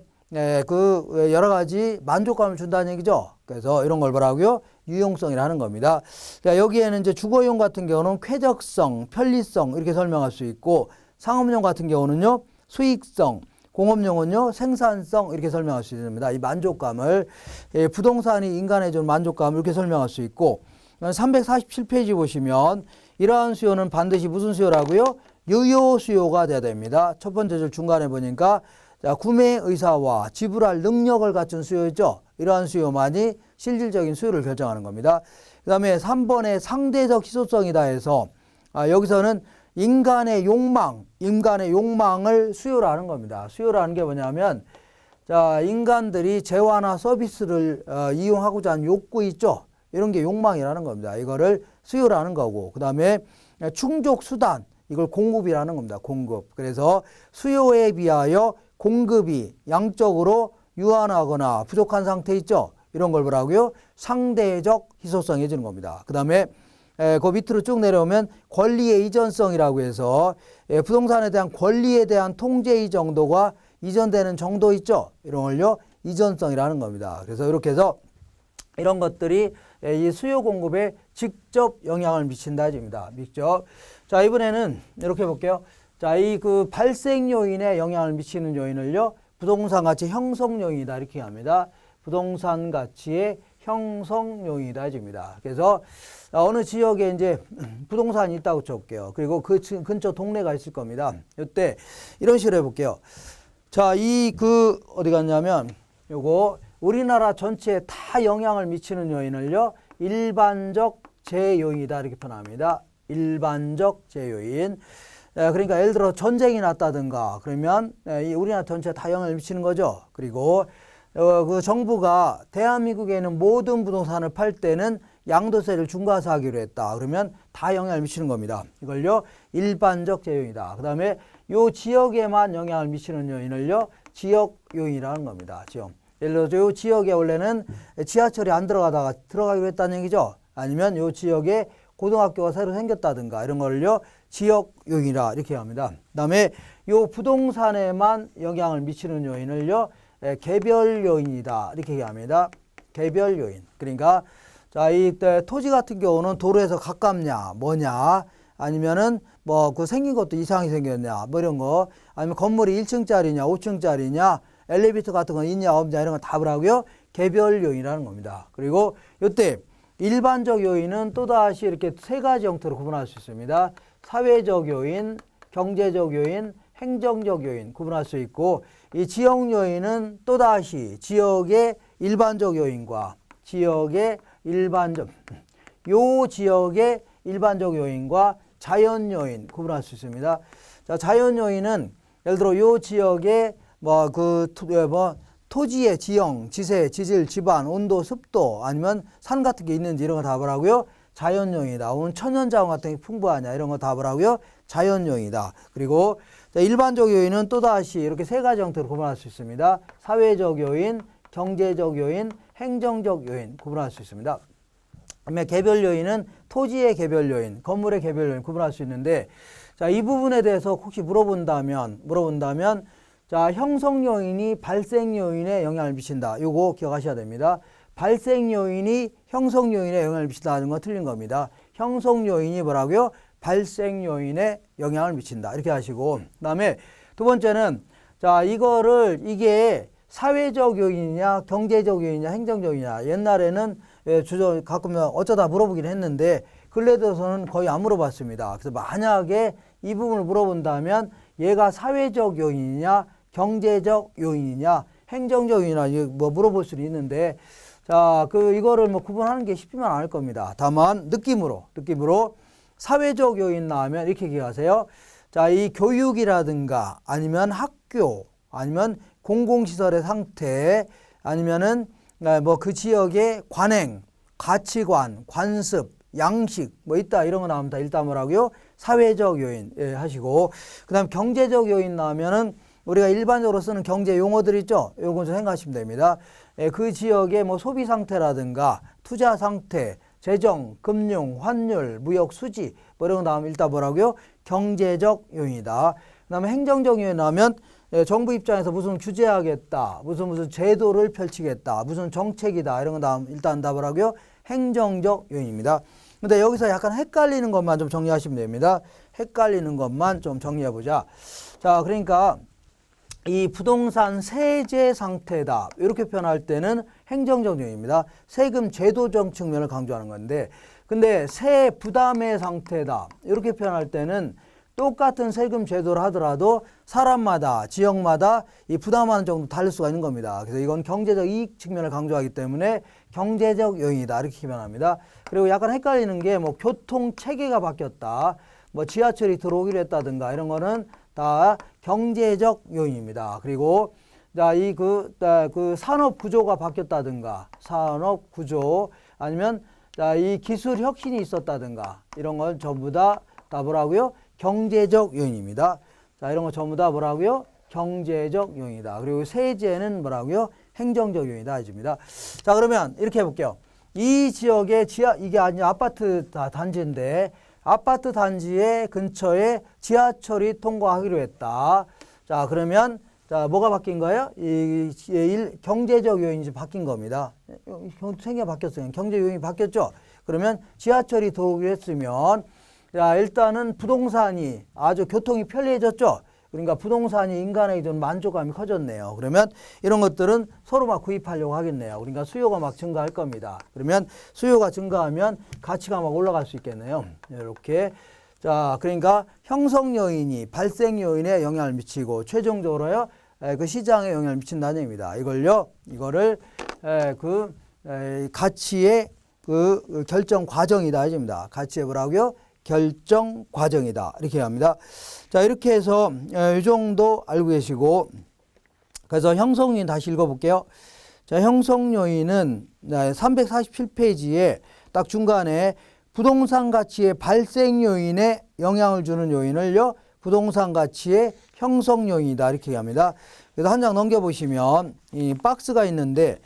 그 여러 가지 만족감을 준다는 얘기죠. 그래서 이런 걸 뭐라고요? 유용성이라는 겁니다. 자, 여기에는 이제 주거용 같은 경우는 쾌적성, 편리성 이렇게 설명할 수 있고 상업용 같은 경우는요 수익성, 공업용은요 생산성 이렇게 설명할 수 있습니다. 이 만족감을 부동산이 인간에 주는 만족감을 이렇게 설명할 수 있고 347페이지 보시면 이러한 수요는 반드시 무슨 수요라고요? 유효 수요가 돼야 됩니다. 첫 번째 줄 중간에 보니까 자, 구매 의사와 지불할 능력을 갖춘 수요죠. 이러한 수요만이 실질적인 수요를 결정하는 겁니다. 그 다음에 3번의 상대적 희소성이다 해서 여기서는 인간의 욕망을 수요라는 겁니다. 수요라는 게 뭐냐면 자, 인간들이 재화나 서비스를 이용하고자 하는 욕구 있죠. 이런 게 욕망이라는 겁니다. 이거를 수요라는 거고 그 다음에 충족 수단 이걸 공급이라는 겁니다. 공급. 그래서 수요에 비하여 공급이 양적으로 유한하거나 부족한 상태 있죠. 이런 걸 뭐라고요? 상대적 희소성이 해주는 겁니다. 그 다음에 그 밑으로 쭉 내려오면 권리의 이전성이라고 해서 부동산에 대한 권리에 대한 통제의 정도가 이전되는 정도 있죠. 이런 걸요 이전성이라는 겁니다. 그래서 이렇게 해서 이런 것들이 이 수요 공급에 직접 영향을 미친다 입니다. 직접. 자, 이번에는 이렇게 볼게요. 자, 이 그 발생 요인에 영향을 미치는 요인을요 부동산 가치 형성 요인이다 이렇게 합니다. 부동산 가치의 형성 요인이다 입니다. 그래서 어느 지역에 이제 부동산이 있다고 쳐볼게요. 그리고 그 근처 동네가 있을 겁니다. 이때 이런 식으로 해볼게요. 자, 이 그 어디 갔냐면 요거 우리나라 전체에 다 영향을 미치는 요인을요 일반적 재요인이다 이렇게 표현합니다. 일반적 재요인. 그러니까 예를 들어 전쟁이 났다든가 그러면 이 우리나라 전체에 다 영향을 미치는 거죠. 그리고 그 정부가 대한민국에 있는 모든 부동산을 팔 때는 양도세를 중과세하기로 했다. 그러면 다 영향을 미치는 겁니다. 이걸요 일반적 재요인이다. 그 다음에 요 지역에만 영향을 미치는 요인을요 지역 요인이라는 겁니다. 지역. 예를 들어 요 지역에 원래는 지하철이 안 들어가다가 들어가기로 했다는 얘기죠. 아니면 요 지역에 고등학교가 새로 생겼다든가 이런 걸요 지역 요인이라 이렇게 합니다. 그 다음에 요 부동산에만 영향을 미치는 요인을요 개별 요인이다 이렇게 얘기합니다. 개별 요인. 그러니까 자, 이 토지 같은 경우는 도로에서 가깝냐 뭐냐 아니면은 뭐 그 생긴 것도 이상하게 생겼냐 뭐 이런 거 아니면 건물이 1층짜리냐 5층짜리냐 엘리베이터 같은 거 있냐 없냐 이런 거 답을 하고요 개별 요인이라는 겁니다. 그리고 이때 일반적 요인은 또다시 이렇게 세 가지 형태로 구분할 수 있습니다. 사회적 요인, 경제적 요인, 행정적 요인 구분할 수 있고 이 지역 요인은 또다시 지역의 일반적 요인과 지역의 일반적 요인과 자연 요인 구분할 수 있습니다. 자, 자연 요인은 예를 들어 요 지역의 토지의 지형, 지세, 지질, 지반, 온도, 습도 아니면 산 같은 게 있는지 이런 거 답을 하고요. 자연 요인이다. 오늘 천연자원 같은 게 풍부하냐 이런 거 답을 하고요. 자연 요인이다. 그리고 일반적 요인은 또다시 이렇게 세 가지 형태로 구분할 수 있습니다. 사회적 요인, 경제적 요인, 행정적 요인 구분할 수 있습니다. 그다음에 개별 요인은 토지의 개별 요인, 건물의 개별 요인 구분할 수 있는데 자, 이 부분에 대해서 혹시 물어본다면 자, 형성 요인이 발생 요인에 영향을 미친다. 요거 기억하셔야 됩니다. 발생 요인이 형성 요인에 영향을 미친다는 건 틀린 겁니다. 형성 요인이 뭐라고요? 발생 요인에 영향을 미친다. 이렇게 하시고 그다음에 두 번째는 자, 이게 사회적 요인이냐 경제적 요인이냐 행정적 요인이냐 옛날에는 가끔 어쩌다 물어보긴 했는데 근래 들어서는 거의 안 물어봤습니다. 그래서 만약에 이 부분을 물어본다면 얘가 사회적 요인이냐 경제적 요인이냐 행정적 요인이냐 뭐 물어볼 수는 있는데 자, 이거를 뭐 구분하는 게 쉽지만 않을 겁니다. 다만 느낌으로 사회적 요인 나오면 이렇게 기억하세요. 자, 이 교육이라든가 아니면 학교 아니면 공공시설의 상태 아니면은 뭐 그 지역의 관행, 가치관, 관습, 양식 뭐 있다 이런 거 나오면 다 일단 뭐라고요? 사회적 요인 하시고 그다음 경제적 요인 나오면은 우리가 일반적으로 쓰는 경제 용어들 있죠? 요거 좀 생각하시면 됩니다. 그 지역의 뭐 소비 상태라든가 투자 상태, 재정, 금융, 환율, 무역 수지 뭐 이런 거 나오면 일단 뭐라고요? 경제적 요인이다. 그다음에 행정적 요인 하면 정부 입장에서 무슨 규제하겠다, 무슨 제도를 펼치겠다, 무슨 정책이다 이런 거 다음 일단 답을 하고요. 행정적 요인입니다. 근데 여기서 약간 헷갈리는 것만 좀 정리하시면 됩니다. 헷갈리는 것만 좀 정리해 보자. 자, 그러니까 이 부동산 세제 상태다 이렇게 표현할 때는 행정적 요인입니다. 세금 제도적 측면을 강조하는 건데, 근데 세 부담의 상태다 이렇게 표현할 때는 똑같은 세금 제도를 하더라도 사람마다 지역마다 이 부담하는 정도 다를 수가 있는 겁니다. 그래서 이건 경제적 이익 측면을 강조하기 때문에 경제적 요인이다 이렇게 표현합니다. 그리고 약간 헷갈리는 게 뭐 교통 체계가 바뀌었다, 뭐 지하철이 들어오기로 했다든가 이런 거는 다 경제적 요인입니다. 그리고 자, 그 산업 구조가 바뀌었다든가 산업 구조 아니면 자, 이 기술 혁신이 있었다든가 이런 건 전부 다 답을 하고요. 경제적 요인입니다. 자, 이런 거 전부 다 뭐라고요? 경제적 요인이다. 그리고 세제는 뭐라고요? 행정적 요인이다 해줍니다. 자, 그러면 이렇게 해볼게요. 이 지역의 이게 아니 아파트 단지인데 아파트 단지의 근처에 지하철이 통과하기로 했다. 자, 그러면 자, 뭐가 바뀐 거예요? 경제적 요인이 바뀐 겁니다. 생각이 바뀌었어요. 경제 요인이 바뀌었죠. 그러면 지하철이 들어오기로 했으면 자, 일단은 부동산이 아주 교통이 편리해졌죠. 그러니까 부동산이 인간에게 좀 만족감이 커졌네요. 그러면 이런 것들은 서로 막 구입하려고 하겠네요. 그러니까 수요가 막 증가할 겁니다. 그러면 수요가 증가하면 가치가 막 올라갈 수 있겠네요. 이렇게. 자, 그러니까 형성 요인이 발생 요인에 영향을 미치고 최종적으로요, 그 시장에 영향을 미친다는 얘기입니다. 이거를 가치의 그 결정 과정이다 해줍니다. 가치의 뭐라고요? 결정 과정이다 이렇게 합니다. 자, 이렇게 해서 이 정도 알고 계시고, 그래서 형성 요인 다시 읽어볼게요. 자, 형성 요인은 347페이지에 딱 중간에 부동산 가치의 발생 요인에 영향을 주는 요인을요, 부동산 가치의 형성 요인이다 이렇게 합니다. 그래서 한 장 넘겨보시면 이 박스가 있는데,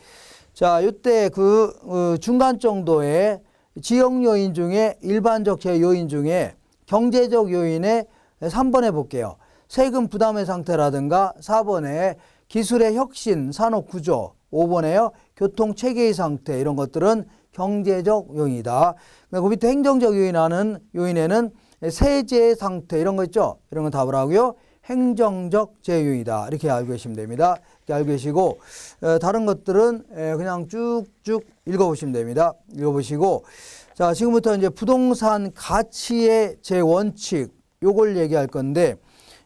자, 이때 그 중간 정도의 지역 요인 중에 일반적 제 요인 중에 경제적 요인에 3번에 볼게요. 세금 부담의 상태라든가 4번에 기술의 혁신, 산업 구조, 5번에요. 교통 체계의 상태 이런 것들은 경제적 요인이다. 그 밑에 행정적 요인에는 세제 상태 이런 거 있죠. 이런 거 답을 하고요. 행정적 제요인이다. 이렇게 알고 계시면 됩니다. 이렇게 알고 계시고 다른 것들은 그냥 쭉쭉 읽어보시면 됩니다. 읽어보시고 자, 지금부터 이제 부동산 가치의 제 원칙 요걸 얘기할 건데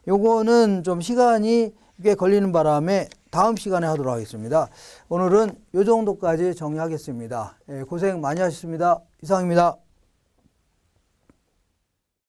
요거는 좀 시간이 꽤 걸리는 바람에 다음 시간에 하도록 하겠습니다. 오늘은 요 정도까지 정리하겠습니다. 고생 많이 하셨습니다. 이상입니다.